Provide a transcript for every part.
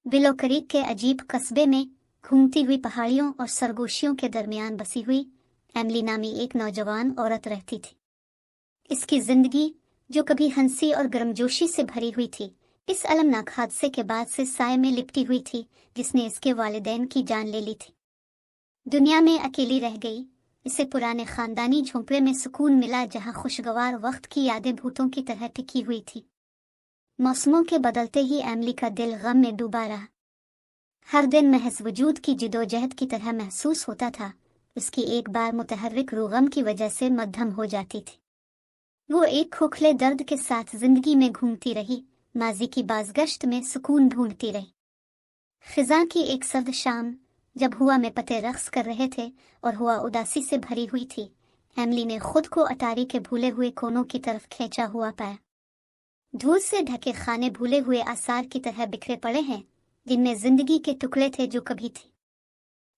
Willow creek के अजीब कस्बे में घूमती हुई पहाड़ियों और सरगोशियों के दरमियान बसी हुई एमिली नामी एक नौजवान औरत रहती थी। इसकी जिंदगी, जो कभी हंसी और गर्मजोशी से भरी हुई थी, इस अलमनाक हादसे के बाद से साए में लिपटी हुई थी जिसने इसके वालिदैन की जान ले ली थी। दुनिया में अकेली रह गई। इसे पुराने खानदानी झोंपड़े में सुकून मिला जहां खुशगवार वक्त की यादें भूतों की तरह टिकी हुई थी। मौसमों के बदलते ही एमिली का दिल गम में डूबा रहा। हर दिन महज वजूद की जिदोजहद की तरह महसूस होता था। उसकी एक बार मुतहर्रिक रूह गम की वजह से मद्धम हो जाती थी। वो एक खोखले दर्द के साथ जिंदगी में घूमती रही, माजी की बाज़गश्त में सुकून ढूंढती रही। खिज़ां की एक सर्द शाम, जब हुआ में पते रक्स कर रहे थे और हुआ उदासी से भरी हुई थी, एमिली ने खुद को अटारी के भूले हुए कोनों की तरफ खींचा हुआ पाया। धूल से ढके खाने भूले हुए आसार की तरह बिखरे पड़े हैं, जिनमें जिंदगी के टुकड़े थे जो कभी थी।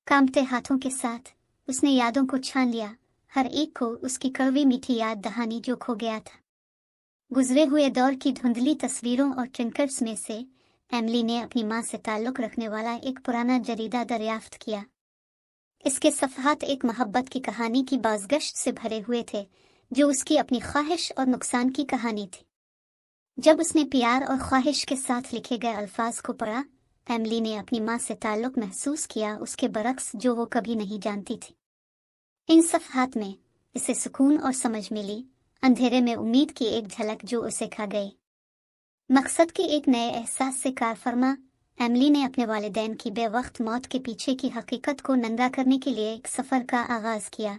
कांपते हाथों के साथ उसने यादों को छान लिया, हर एक को उसकी कड़वी मीठी याद दहानी जो खो गया था। गुजरे हुए दौर की धुंधली तस्वीरों और ट्रिंकट्स में से एमिली ने अपनी माँ से ताल्लुक रखने वाला एक पुराना जरीदा दरियाफ्त किया। इसके सफ़हात एक मोहब्बत की कहानी की बाज़गश्त से भरे हुए थे, जो उसकी अपनी ख्वाहिश और नुकसान की कहानी थी। जब उसने प्यार और ख्वाहिश के साथ लिखे गए अल्फाज को पढ़ा, एमिली ने अपनी माँ से ताल्लुक महसूस किया, उसके बरक्स जो वो कभी नहीं जानती थी। इन सफ़हात में इसे सुकून और समझ मिली, अंधेरे में उम्मीद की एक झलक जो उसे खा गई। मकसद के एक नए एहसास से कारफरमा एमिली ने अपने वालिदैन की बेवक्त मौत के पीछे की हकीकत को नंगा करने के लिए एक सफ़र का आगाज़ किया।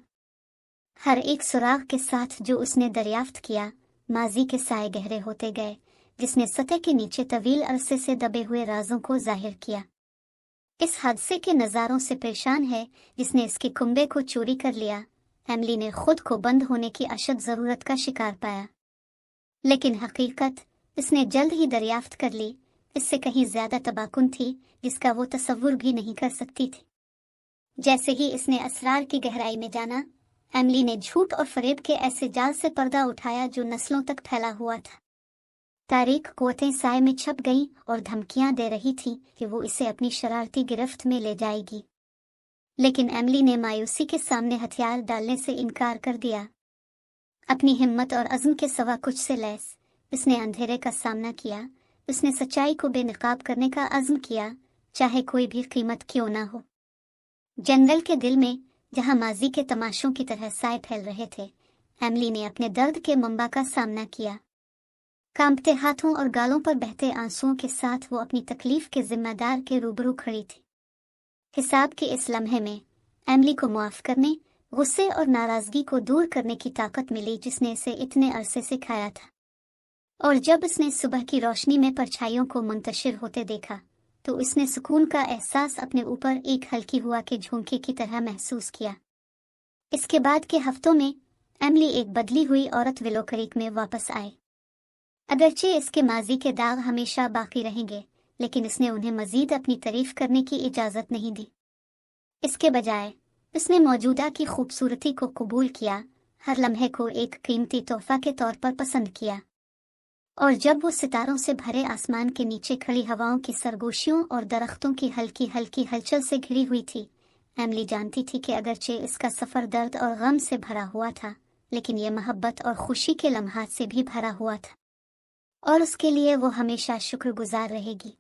हर एक सुराग के साथ जो उसने दरियाफ्त किया, माजी के साए गहरे होते गए, जिसने सतह के नीचे तवील अरसे से दबे हुए राजों को जाहिर किया। इस हादसे के नज़ारों से परेशान है जिसने इसके कुंबे को चोरी कर लिया, एमिली ने खुद को बंद होने की अशद ज़रूरत का शिकार पाया। लेकिन हकीकत इसने जल्द ही दरियाफ्त कर ली, इससे कहीं ज्यादा तबाकुन थी जिसका वो तसव्वुर भी नहीं कर सकती थी। जैसे ही इसने असरार की गहराई में जाना, एमिली ने झूठ और फरेब के ऐसे जाल से पर्दा उठाया जो नस्लों तक फैला हुआ था। तारीख कुव्वतें साए में छप गईं और धमकियां दे रही थीं कि वो इसे अपनी शरारती गिरफ्त में ले जाएगी। लेकिन एमिली ने मायूसी के सामने हथियार डालने से इनकार कर दिया। अपनी हिम्मत और अज़्म के सवा कुछ से लैस इसने अंधेरे का सामना किया। उसने सच्चाई को बेनकाब करने का अज़्म किया, चाहे कोई भी कीमत क्यों ना हो। जंगल के दिल में, जहां माजी के तमाशों की तरह साए फैल रहे थे, एमिली ने अपने दर्द के मंबा का सामना किया। कांपते हाथों और गालों पर बहते आंसुओं के साथ वो अपनी तकलीफ के जिम्मेदार के रूबरू खड़ी थी। हिसाब के इस लम्हे में एमिली को मुआफ करने, गुस्से और नाराजगी को दूर करने की ताकत मिली जिसने इसे इतने अरसे से खाया था। और जब उसने सुबह की रोशनी में परछाइयों को मुंतशिर होते देखा, तो उसने सुकून का एहसास अपने ऊपर एक हल्की हुआ के झोंके की तरह महसूस किया। इसके बाद के हफ्तों में एमिली एक बदली हुई औरत विलो क्रीक में वापस आए। अगरचे इसके माजी के दाग हमेशा बाकी रहेंगे, लेकिन इसने उन्हें मजीद अपनी तारीफ करने की इजाज़त नहीं दी। इसके बजाय उसने मौजूदा की खूबसूरती को कबूल किया, हर लम्हे को एक कीमती तोहफा के तौर पर पसंद किया। और जब वो सितारों से भरे आसमान के नीचे खड़ी हवाओं की सरगोशियों और दरख्तों की हल्की हल्की हलचल से घिरी हुई थी, एमिली जानती थी कि अगरचे इसका सफ़र दर्द और गम से भरा हुआ था, लेकिन ये मोहब्बत और खुशी के लम्हात से भी भरा हुआ था, और उसके लिए वो हमेशा शुक्रगुजार रहेगी।